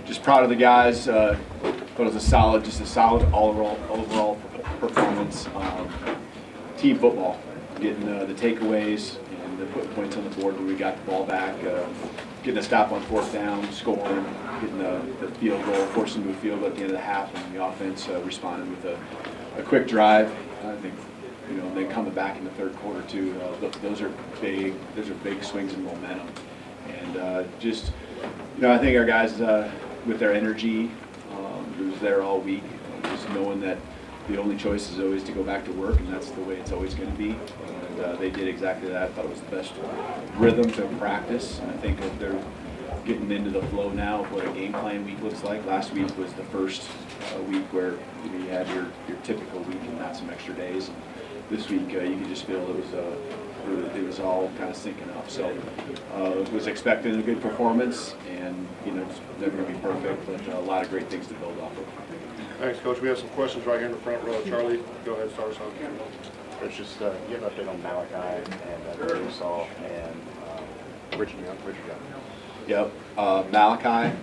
just proud of the guys. Thought it was a solid overall performance. Team football, getting the takeaways and putting points on the board when we got the ball back, getting a stop on fourth down, scoring, getting the field goal, forcing to a field goal at the end of the half, and the offense responded with a quick drive. I think, then coming back in the third quarter too. Those are big swings in momentum, and I think our guys with their energy, it was there all week, just knowing that the only choice is always to go back to work, and that's the way it's always going to be. And they did exactly that. I thought it was the best rhythm to practice. And I think that they're getting into the flow now of what a game plan week looks like. Last week was the first week where you had your typical week and not some extra days. And this week you could just feel it was all kind of syncing up. So was expecting a good performance, and it's never going to be perfect, but a lot of great things to build off of. Thanks, Coach. We have some questions right here in the front row. Charlie, go ahead, start us off. Coach, just give an update on Malachi and Russell and Richard Young. Yep. Malachi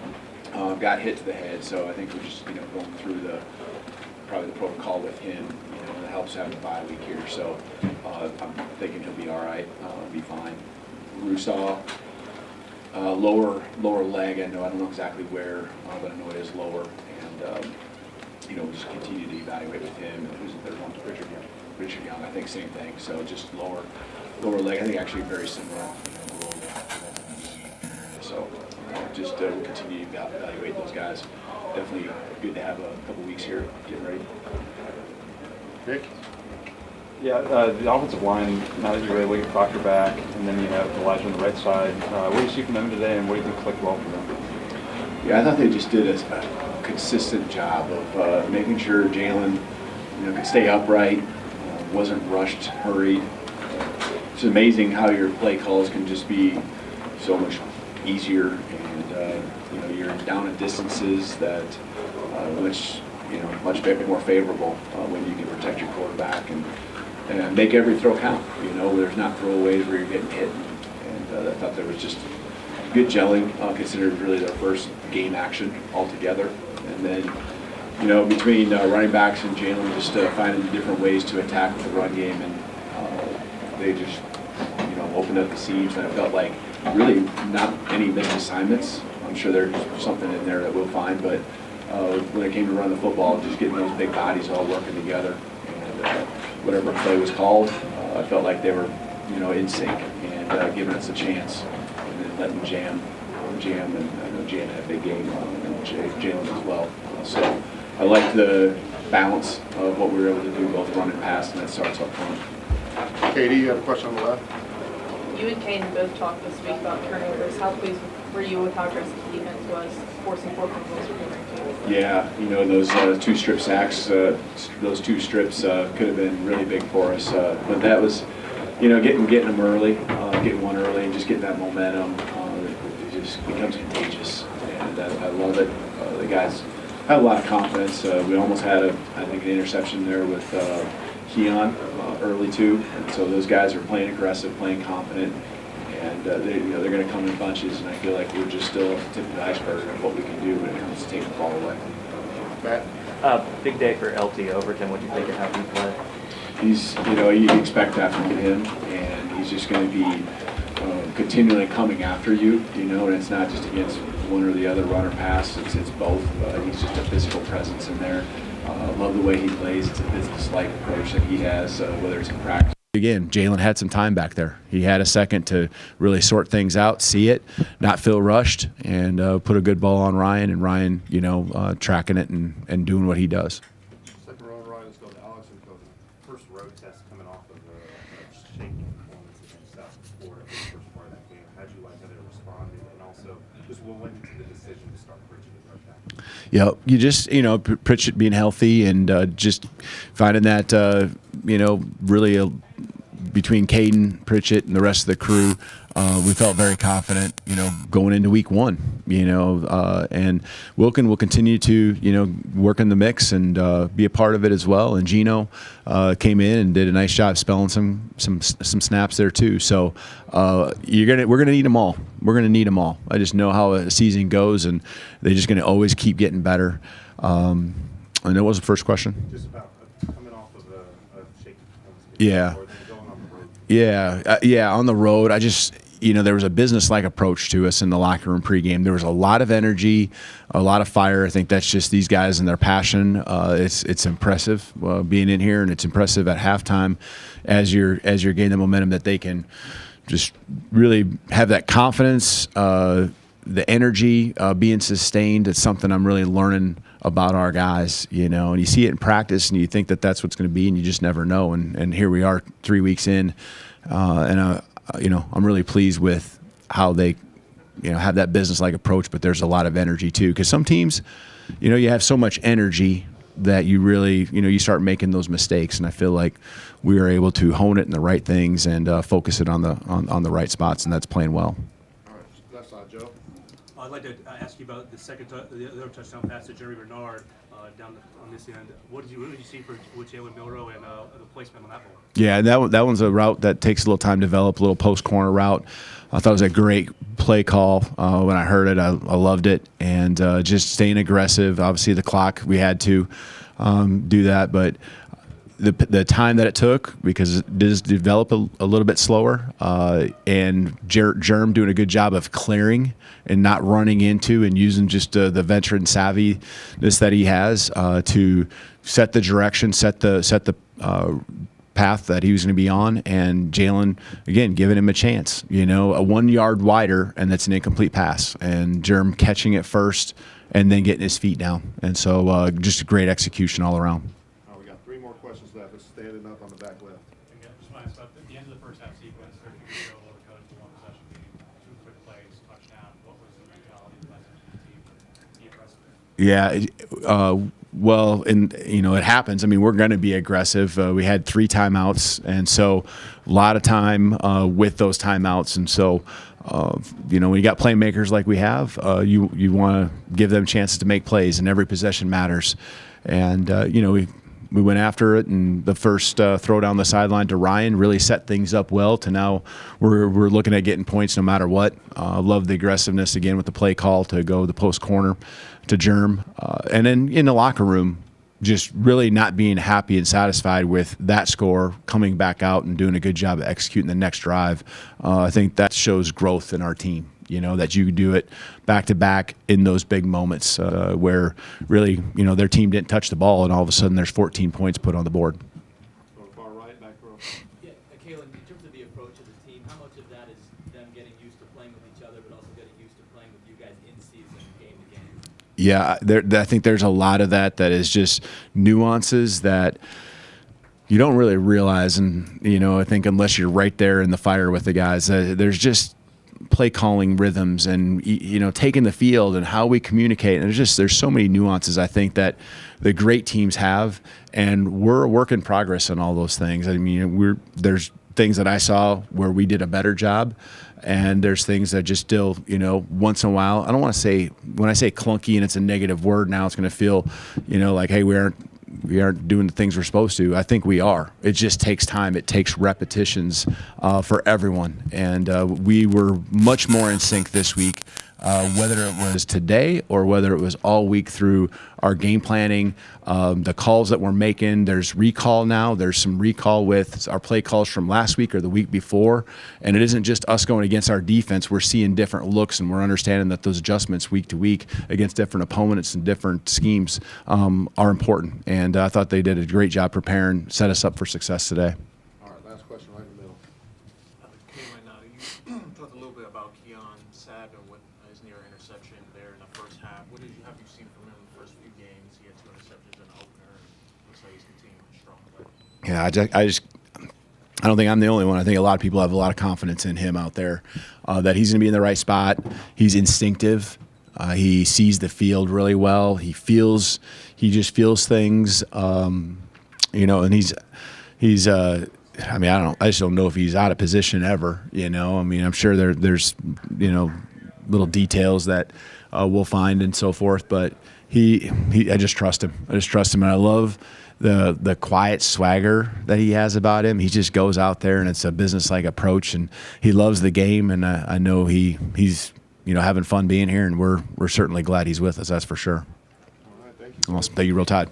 got hit to the head, so I think we're just going through probably the protocol with him. It helps having a bye week here, so I'm thinking he'll be all right, be fine. Russell, lower leg. I don't know exactly where, but I know it is lower, and we'll just continue to evaluate with him. Who's the third one? Richard Young, I think same thing. So just lower leg. I think actually very similar. So we'll continue to evaluate those guys. Definitely good to have a couple weeks here getting ready. Nick? Yeah, the offensive line, now that you're able to get Proctor back, and then you have Elijah on the right side, what do you see from them today, and what do you think clicked well for them? Yeah, I thought they just did a consistent job of making sure Jalen could stay upright, wasn't rushed, hurried. It's amazing how your play calls can just be so much easier, and you're down at distances that much more favorable when you can protect your quarterback and make every throw count. There's not throwaways where you're getting hit, and I thought there was just good gelling, considered really their first game action altogether. And then, between running backs and Jalen, just finding different ways to attack the run game, and they just, opened up the seams. And I felt like really not any missed assignments. I'm sure there's something in there that we'll find, but when it came to run the football, just getting those big bodies all working together, and whatever play was called, I felt like they were, in sync and giving us a chance, and then letting jam, and I know Jan had a big game, and Jalen as well. So I like the balance of what we were able to do, both run and pass, and that starts up front. Katie, you have a question on the left? You and Caden both talked this week about turnovers. How pleased were you with how aggressive the defense was forcing 4 fumbles from your team? Yeah, those 2 strip sacks, those 2 strips could have been really big for us. But that was, getting them early, getting one early, and just getting that momentum. It just becomes contagious, and I love it. The guys had a lot of confidence. We almost had I think an interception there with Keon early too, and so those guys are playing aggressive, playing confident, and they're going to come in bunches. And I feel like we're just still at the tip of the iceberg of what we can do when it comes to taking the ball away. Matt? Big day for LT Overton. What do you think of how he played? He's, you expect that from him, and he's just going to be continually coming after you, and it's not just against one or the other, run or pass. It's both. He's just a physical presence in there. Love the way he plays. It's a business-like approach that he has, whether it's in practice. Again, Jalen had some time back there. He had a second to really sort things out, see it, not feel rushed, and put a good ball on Ryan, and Ryan, tracking it and doing what he does. Second row, Ryan, let's go to Alex and Coach. First road test coming off of a shaky performance against South Florida for the first part of that game. How did you like how they responded, and also just what went into the decision to start Pritchett at right back? Yeah, you just, Pritchett being healthy, and just finding that, really between Caden, Pritchett, and the rest of the crew, we felt very confident, going into week one, and Wilkin will continue to, work in the mix and be a part of it as well. And Gino came in and did a nice job spelling some snaps there too. So we're gonna need them all. We're gonna need them all. I just know how a season goes, and they're just gonna always keep getting better. And what was the first question? Just about coming off of a shaky performance. Yeah. Or then going on the road. Yeah, on the road, I just, there was a business-like approach to us in the locker room pregame. There was a lot of energy, a lot of fire. I think that's just these guys and their passion. It's impressive being in here, and it's impressive at halftime as you're gaining the momentum that they can just really have that confidence, the energy being sustained. It's something I'm really learning about our guys, and you see it in practice and you think that that's what's going to be, and you just never know. And here we are 3 weeks in, and I'm really pleased with how they, have that business-like approach, but there's a lot of energy too. Because some teams, you have so much energy that you really, you start making those mistakes. And I feel like we were able to hone it in the right things and focus it on the right spots, and that's playing well. All right, left side, Joe. I'd like to ask you about the other touchdown pass to Jerry Bernard down on this end. What did you see with Jalen Milroe and the placement on that ball? Yeah, that one's a route that takes a little time to develop, a little post-corner route. I thought it was a great play call. When I heard it, I loved it. And just staying aggressive. Obviously, the clock, we had to do that. But the time that it took, because it does develop a little bit slower, and Germ doing a good job of clearing and not running into, and using just the veteran savviness that he has to set the direction, set the path that he was going to be on. And Jalen, again, giving him a chance, a 1 yard wider, and that's an incomplete pass. And Germ catching it first and then getting his feet down. And so just a great execution all around. All right, we got 3 more questions left. Let's standing up on the back left. Yeah, just want to ask about the end of the first half sequence, 13 to go, over coach for 1 possession game, 2 quick plays, touchdown. What was the mentality of the team to be aggressive? Yeah, well, and it happens. I mean, we're going to be aggressive. We had 3 timeouts, and so a lot of time with those timeouts. And so, when you got playmakers like we have, you want to give them chances to make plays, and every possession matters. And we went after it, and the first throw down the sideline to Ryan really set things up well. To now we're looking at getting points no matter what. Love the aggressiveness again with the play call to go the post corner to Germ, and then in the locker room, just really not being happy and satisfied with that score, coming back out and doing a good job of executing the next drive. I think that shows growth in our team. That you do it back-to-back in those big moments where really, their team didn't touch the ball, and all of a sudden there's 14 points put on the board. Go to far right, back row. Yeah, Kalen, in terms of the approach of the team, how much of that is them getting used to playing with each other, but also getting used to playing with you guys in season, game to game? Yeah, I think there's a lot of that is just nuances that you don't really realize. And, I think unless you're right there in the fire with the guys, there's just play calling rhythms and taking the field and how we communicate, and there's so many nuances I think that the great teams have, and we're a work in progress on all those things. I mean, there's things that I saw where we did a better job, and there's things that just still once in a while, I don't want to say, when I say clunky and it's a negative word now, it's going to feel like, hey, we aren't doing the things we're supposed to. I think we are. It just takes time. It takes repetitions for everyone. And we were much more in sync this week, whether it was today or whether it was all week through our game planning, the calls that we're making. There's recall now. There's some recall with our play calls from last week or the week before. And it isn't just us going against our defense. We're seeing different looks, and we're understanding that those adjustments week to week against different opponents and different schemes are important. And I thought they did a great job preparing, set us up for success today. All right, last question right in the middle. You talked a little bit about Keon Sabb and what his near interception there in the first half. What have you seen from him in the first few games? He had 2 interceptions in the opener, and looks like he's continuing strong play. Yeah, I don't think I'm the only one. I think a lot of people have a lot of confidence in him out there, that he's going to be in the right spot. He's instinctive. He sees the field really well. He just feels things, and he's I mean, I just don't know if he's out of position ever. I mean, I'm sure there's little details that we'll find and so forth, but I just trust him. And I love the quiet swagger that he has about him. He just goes out there and it's a business-like approach, and he loves the game. And I know he's having fun being here, and we're certainly glad he's with us. That's for sure. All right, thank you. Awesome. Thank you, Real Tide.